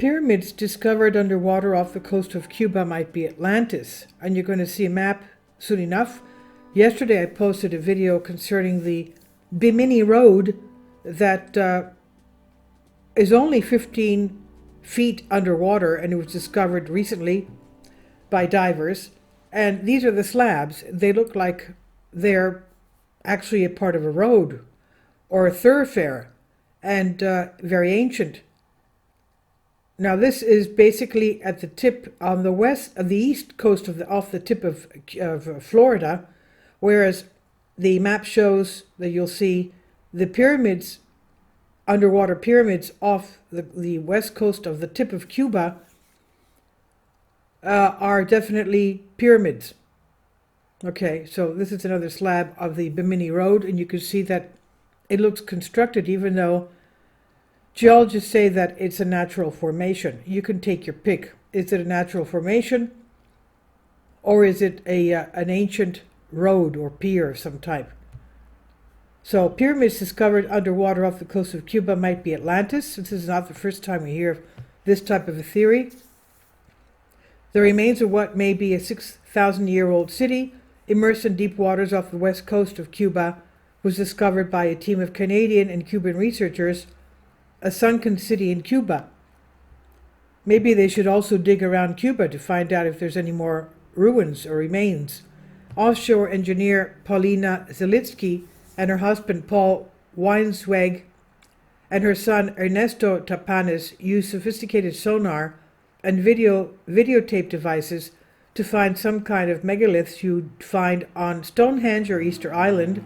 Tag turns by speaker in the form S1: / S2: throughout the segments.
S1: pyramids discovered underwater off the coast of Cuba might be Atlantis, and you're going to see a map soon enough. Yesterday I posted a video concerning the Bimini Road that is only 15 feet underwater, and it was discovered recently by divers. And these are the slabs. They look like they're actually a part of a road or a thoroughfare, and very ancient. Now this is basically at the tip on the east coast off the tip of Florida, whereas the map shows that you'll see the pyramids, underwater pyramids off the west coast of the tip of Cuba are definitely pyramids. Okay, so this is another slab of the Bimini Road, and you can see that it looks constructed, even though geologists say that it's a natural formation. You can take your pick. Is it a natural formation, or is it an ancient road or pier of some type? So pyramids discovered underwater off the coast of Cuba might be Atlantis. This is not the first time we hear of this type of a theory. The remains of what may be a 6,000-year-old city immersed in deep waters off the west coast of Cuba was discovered by a team of Canadian and Cuban researchers, a sunken city in Cuba. Maybe they should also dig around Cuba to find out if there's any more ruins or remains. Offshore engineer Paulina Zalitsky and her husband Paul Weinsweg and her son Ernesto Tapanes used sophisticated sonar and videotape devices to find some kind of megaliths you'd find on Stonehenge or Easter Island.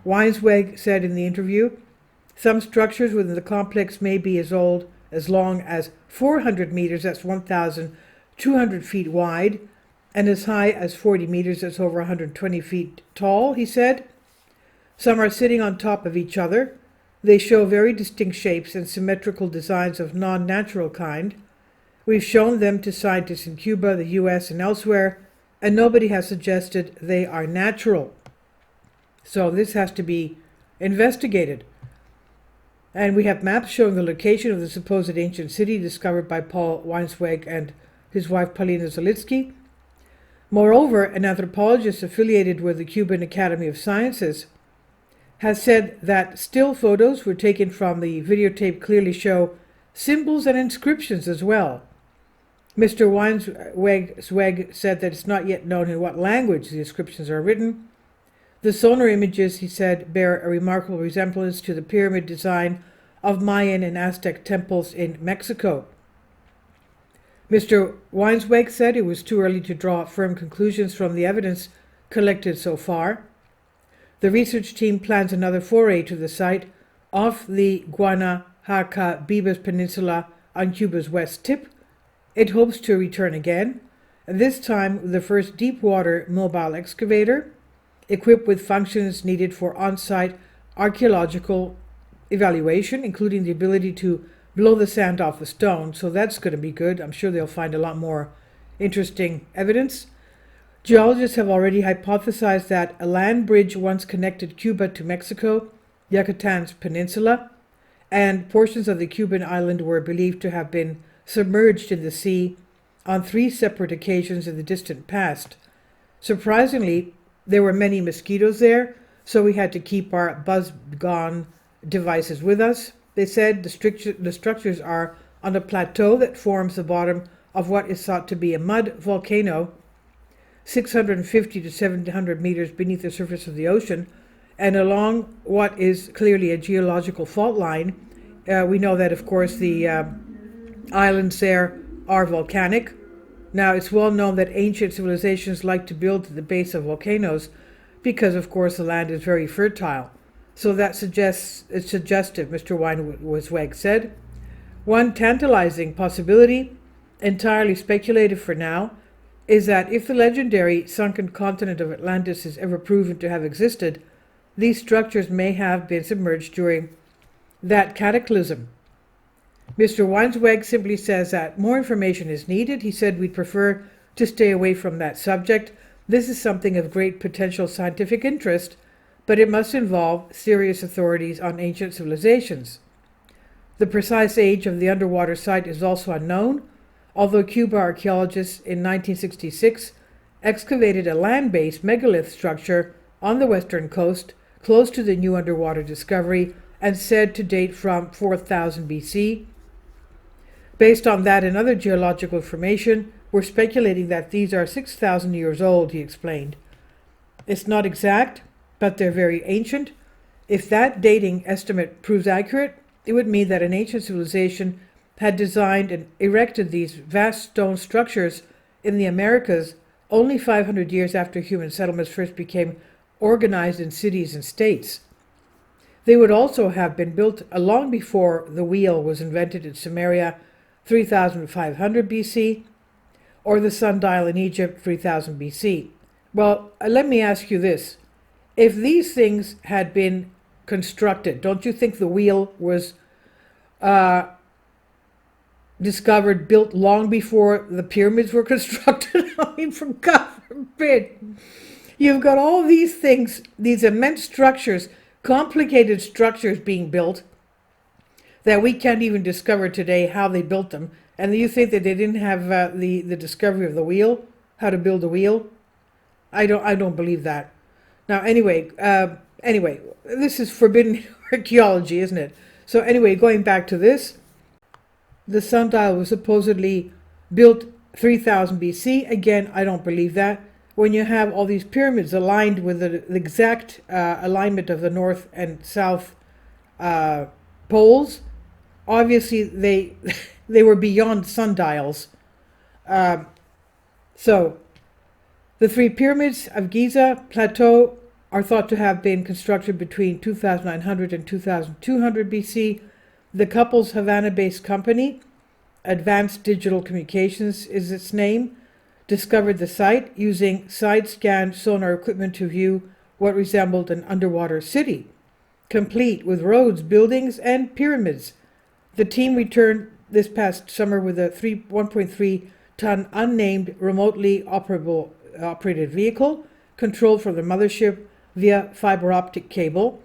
S1: Weinsweg said in the interview, some structures within the complex may be as long as 400 meters, that's 1,200 feet wide, and as high as 40 meters, that's over 120 feet tall, he said. Some are sitting on top of each other. They show very distinct shapes and symmetrical designs of non-natural kind. We've shown them to scientists in Cuba, the US, and elsewhere, and nobody has suggested they are natural. So this has to be investigated. And we have maps showing the location of the supposed ancient city discovered by Paul Weinsweg and his wife Paulina Zalitsky. Moreover, an anthropologist affiliated with the Cuban Academy of Sciences has said that still photos were taken from the videotape clearly show symbols and inscriptions as well. Mr. Weinsweg said that it's not yet known in what language the inscriptions are written. The sonar images, he said, bear a remarkable resemblance to the pyramid design of Mayan and Aztec temples in Mexico. Mr. Weinsweg said it was too early to draw firm conclusions from the evidence collected so far. The research team plans another foray to the site off the Guanacaca-Bibas Peninsula on Cuba's west tip. It hopes to return again, and this time with the first deep-water mobile excavator, equipped with functions needed for on-site archaeological evaluation, including the ability to blow the sand off the stone. So that's going to be good. I'm sure they'll find a lot more interesting evidence. Geologists have already hypothesized that a land bridge once connected Cuba to Mexico, Yucatan's peninsula, and portions of the Cuban island were believed to have been submerged in the sea on 3 separate occasions in the distant past. Surprisingly, there were many mosquitoes there, so we had to keep our buzz-gone devices with us. They said the structures are on a plateau that forms the bottom of what is thought to be a mud volcano, 650 to 700 meters beneath the surface of the ocean, and along what is clearly a geological fault line. We know that, of course, the islands there are volcanic. Now, it's well known that ancient civilizations like to build at the base of volcanoes because, of course, the land is very fertile. So that suggests it's suggestive, Mr. Weinsweg said. One tantalizing possibility, entirely speculative for now, is that if the legendary sunken continent of Atlantis is ever proven to have existed, these structures may have been submerged during that cataclysm. Mr. Weinsweg simply says that more information is needed. He said we'd prefer to stay away from that subject. This is something of great potential scientific interest, but it must involve serious authorities on ancient civilizations. The precise age of the underwater site is also unknown, although Cuba archaeologists in 1966 excavated a land-based megalith structure on the western coast close to the new underwater discovery and said to date from 4000 BC. Based on that and other geological information, we're speculating that these are 6,000 years old, he explained. It's not exact, but they're very ancient. If that dating estimate proves accurate, it would mean that an ancient civilization had designed and erected these vast stone structures in the Americas only 500 years after human settlements first became organized in cities and states. They would also have been built long before the wheel was invented in Sumeria, 3500 BC, or the sundial in Egypt, 3000 BC. Well, let me ask you this. If these things had been constructed, don't you think the wheel was discovered, built long before the pyramids were constructed? I mean, from God forbid. You've got all these things, these immense structures, complicated structures being built that we can't even discover today how they built them. And you think that they didn't have the discovery of the wheel, how to build a wheel? I don't believe that. Now, anyway, this is forbidden archaeology, isn't it? So anyway, going back to this, the sundial was supposedly built 3000 BC. Again, I don't believe that. When you have all these pyramids aligned with the exact alignment of the north and south poles, obviously they were beyond sundials. So the three pyramids of Giza Plateau are thought to have been constructed between 2900 and 2200 BC. The couple's Havana-based company, Advanced Digital Communications is its name, discovered the site using side-scan sonar equipment to view what resembled an underwater city, complete with roads, buildings, and pyramids. The team returned this past summer with a 1.3-ton unnamed remotely operated vehicle controlled from the mothership via fiber optic cable.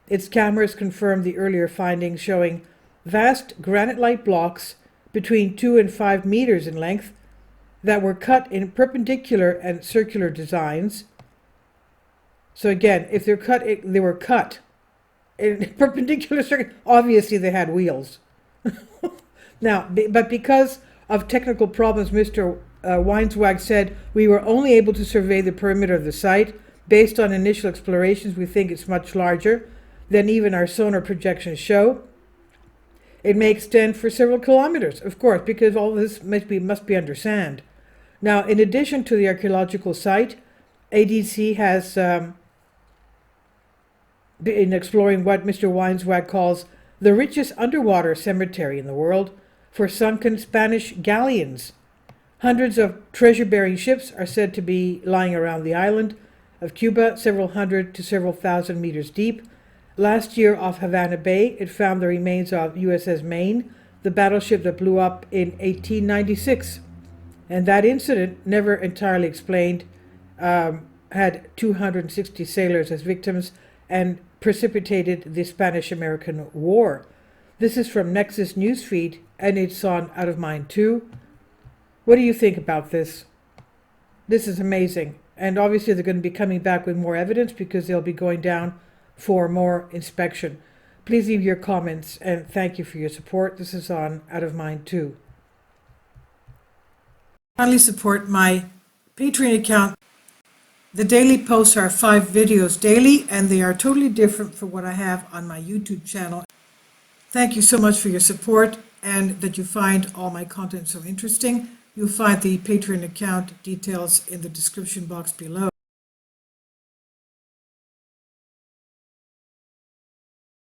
S1: Its cameras confirmed the earlier findings showing vast granite-like blocks between 2 and 5 meters in length that were cut in perpendicular and circular designs. So again, if they're cut, they were cut in perpendicular circular. Obviously, they had wheels. Now, but because of technical problems, Mr. Weinswag said, we were only able to survey the perimeter of the site. Based on initial explorations, we think it's much larger than even our sonar projections show. It may extend for several kilometers, of course, because all this must be under sand. Now, in addition to the archaeological site, ADC has been exploring what Mr. Weinswag calls the richest underwater cemetery in the world for sunken Spanish galleons. Hundreds of treasure-bearing ships are said to be lying around the island of Cuba, several hundred to several thousand meters deep. Last year, off Havana Bay, it found the remains of USS Maine, the battleship that blew up in 1896. And that incident, never entirely explained, had 260 sailors as victims and precipitated the Spanish-American War. This is from Nexus Newsfeed, and it's on Out of Mind 2. What do you think about this? This is amazing. And obviously they're going to be coming back with more evidence because they'll be going down for more inspection. Please leave your comments, and thank you for your support. This is on Out of Mind 2. Kindly support my Patreon account. The daily posts are 5 videos daily, and they are totally different from what I have on my YouTube channel. Thank you so much for your support and that you find all my content so interesting. You'll find the Patreon account details in the description box below.